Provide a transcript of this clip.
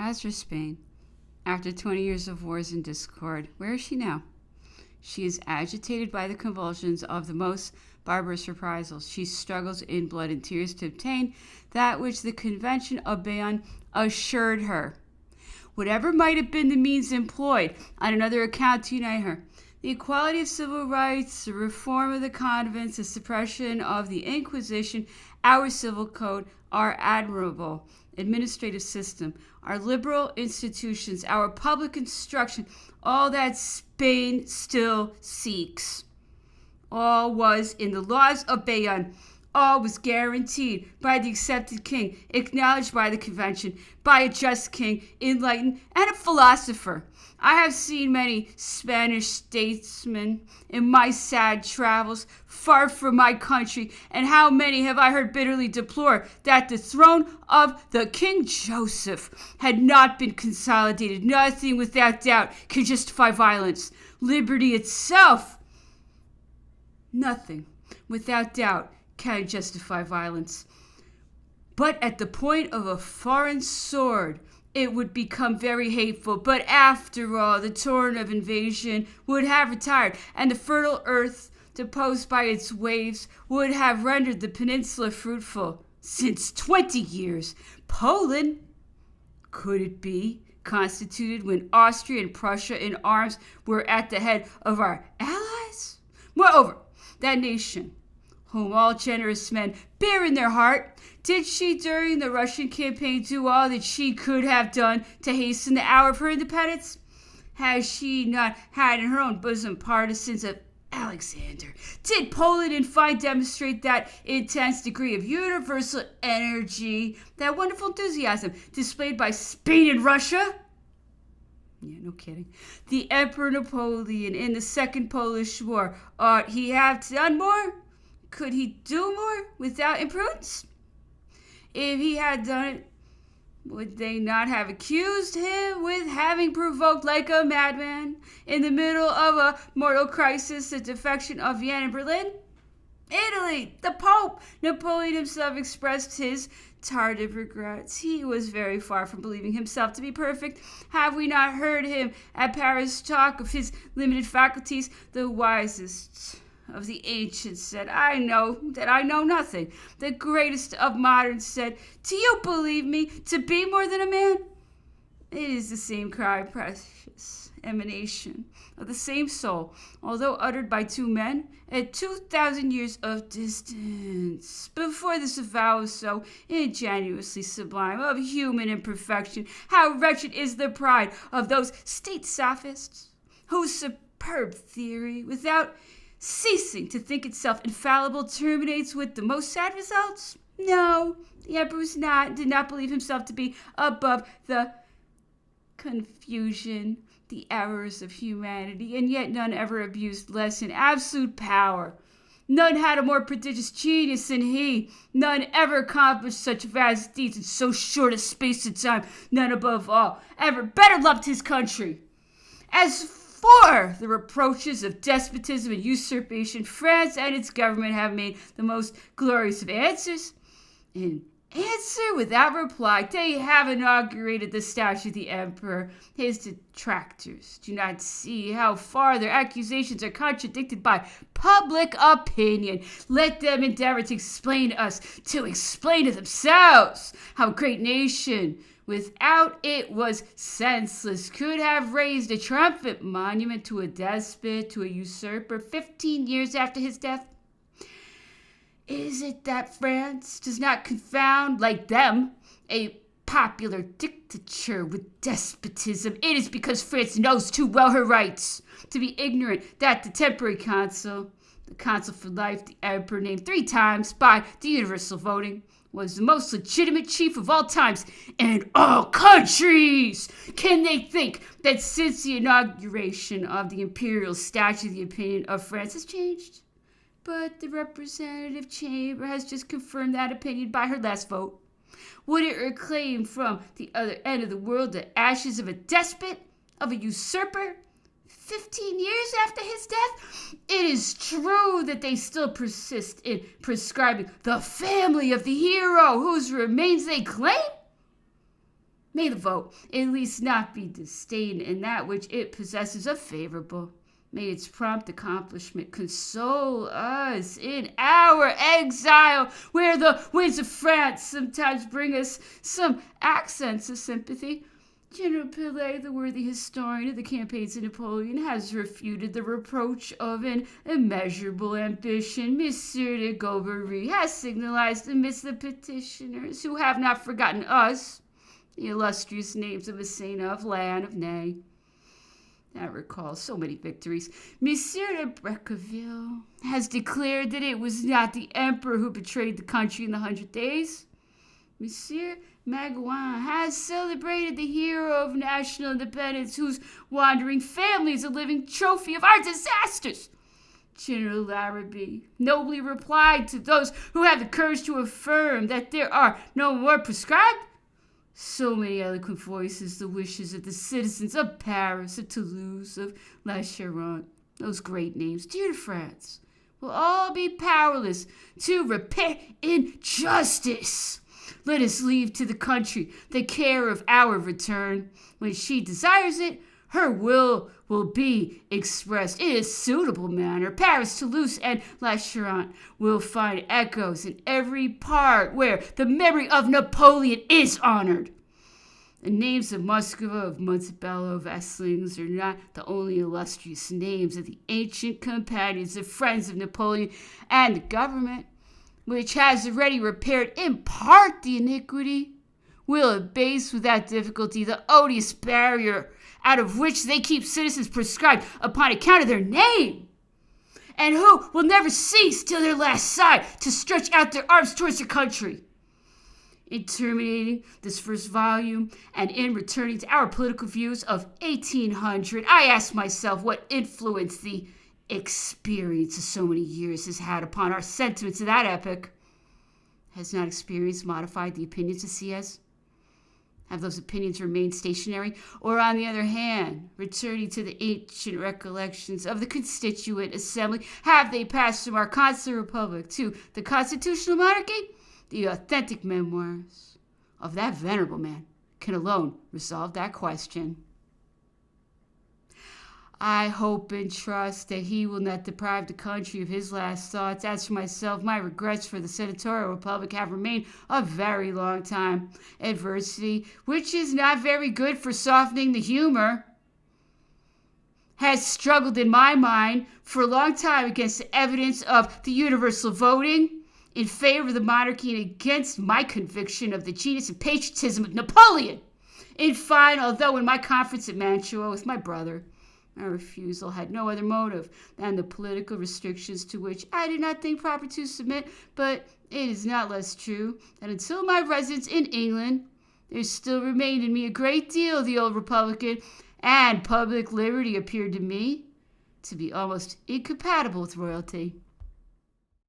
As for Spain, after 20 years of wars and discord, where is she now? She is agitated by the convulsions of the most barbarous reprisals. She struggles in blood and tears to obtain that which the Convention of Bayonne assured her. Whatever might have been the means employed on another account to unite her, the equality of civil rights, the reform of the convents, the suppression of the Inquisition, our civil code, our admirable administrative system, our liberal institutions, our public instruction, all that Spain still seeks. All was in the laws of Bayonne. All was guaranteed by the accepted king, acknowledged by the convention, by a just king, enlightened, and a philosopher. I have seen many Spanish statesmen in my sad travels far from my country, and how many have I heard bitterly deplore that the throne of the King Joseph had not been consolidated. Nothing without doubt can justify violence. Liberty itself, nothing without doubt can justify violence. But at the point of a foreign sword, it would become very hateful. But after all, the torrent of invasion would have retired, and the fertile earth, deposed by its waves, would have rendered the peninsula fruitful. Since 20 years, Poland, could it be, constituted when Austria and Prussia in arms were at the head of our allies? Moreover, that nation, whom all generous men bear in their heart, did she during the Russian campaign do all that she could have done to hasten the hour of her independence? Has she not had in her own bosom partisans of Alexander? Did Poland in fine demonstrate that intense degree of universal energy, that wonderful enthusiasm displayed by Spain and Russia? Yeah, no kidding. The Emperor Napoleon in the Second Polish War, ought he have done more? Could he do more without imprudence? If he had done it, would they not have accused him with having provoked like a madman in the middle of a mortal crisis the defection of Vienna and Berlin? Italy, the Pope, Napoleon himself expressed his tardive regrets. He was very far from believing himself to be perfect. Have we not heard him at Paris talk of his limited faculties? The wisest of the ancients said, I know that I know nothing. The greatest of moderns said, do you believe me to be more than a man? It is the same cry, precious emanation of the same soul, although uttered by two men at 2,000 years of distance. Before this avowal so ingenuously sublime of human imperfection, how wretched is the pride of those state sophists, whose superb theory, without ceasing to think itself infallible, terminates with the most sad results? No, the emperor did not believe himself to be above the confusion, the errors of humanity, and yet none ever abused less in absolute power. None had a more prodigious genius than he. None ever accomplished such vast deeds in so short a space of time. None above all ever better loved his country. As for the reproaches of despotism and usurpation, France and its government have made the most glorious of answers. In answer without reply, they have inaugurated the statue of the emperor. His detractors do not see how far their accusations are contradicted by public opinion. Let them endeavor to explain to us, to explain to themselves, how a great nation without it was senseless, could have raised a triumphant monument to a despot, to a usurper, 15 years after his death. Is it that France does not confound, like them, a popular dictature with despotism? It is because France knows too well her rights to be ignorant that the temporary consul, the consul for life, the emperor named 3 times by the universal voting, was the most legitimate chief of all times and all countries. Can they think that since the inauguration of the imperial statue, the opinion of France has changed? But the representative chamber has just confirmed that opinion by her last vote. Would it reclaim from the other end of the world the ashes of a despot, of a usurper, 15 years after his death? It is true that they still persist in prescribing the family of the hero whose remains they claim. May the vote at least not be disdained in that which it possesses of favorable. May its prompt accomplishment console us in our exile, where the winds of France sometimes bring us some accents of sympathy. General Pillet, the worthy historian of the campaigns of Napoleon, has refuted the reproach of an immeasurable ambition. Monsieur de Gaubery has signalized amidst the petitioners, who have not forgotten us, the illustrious names of Messina, of Lannes, of Ney. That recalls so many victories. Monsieur de Brecqueville has declared that it was not the emperor who betrayed the country in the 100 Days. Monsieur Maguin has celebrated the hero of national independence, whose wandering family is a living trophy of our disasters. General Larrabee nobly replied to those who have the courage to affirm that there are no more prescribed. So many eloquent voices, the wishes of the citizens of Paris, of Toulouse, of La Charente, those great names, dear to France, will all be powerless to repair injustice. Let us leave to the country the care of our return. When she desires it, her will be expressed in a suitable manner. Paris, Toulouse, and La Charente will find echoes in every part where the memory of Napoleon is honored. The names of Muscova, of Montebello, of Esslings are not the only illustrious names of the ancient companions of friends of Napoleon, and the government, which has already repaired in part the iniquity, will abase without difficulty the odious barrier out of which they keep citizens proscribed upon account of their name, and who will never cease till their last sigh to stretch out their arms towards their country. In terminating this first volume, and in returning to our political views of 1800, I ask myself what influence the experience of so many years has had upon our sentiments of that epoch. Has not experience modified the opinions of Sieyès? Have those opinions remained stationary? Or, on the other hand, returning to the ancient recollections of the Constituent Assembly, have they passed from our consular republic to the constitutional monarchy? The authentic memoirs of that venerable man can alone resolve that question. I hope and trust that he will not deprive the country of his last thoughts. As for myself, my regrets for the senatorial republic have remained a very long time. Adversity, which is not very good for softening the humor, has struggled in my mind for a long time against the evidence of the universal voting in favor of the monarchy and against my conviction of the genius and patriotism of Napoleon. In fine, although in my conference at Mantua with my brother, my refusal had no other motive than the political restrictions to which I did not think proper to submit, but it is not less true that until my residence in England, there still remained in me a great deal of the old Republican, and public liberty appeared to me to be almost incompatible with royalty.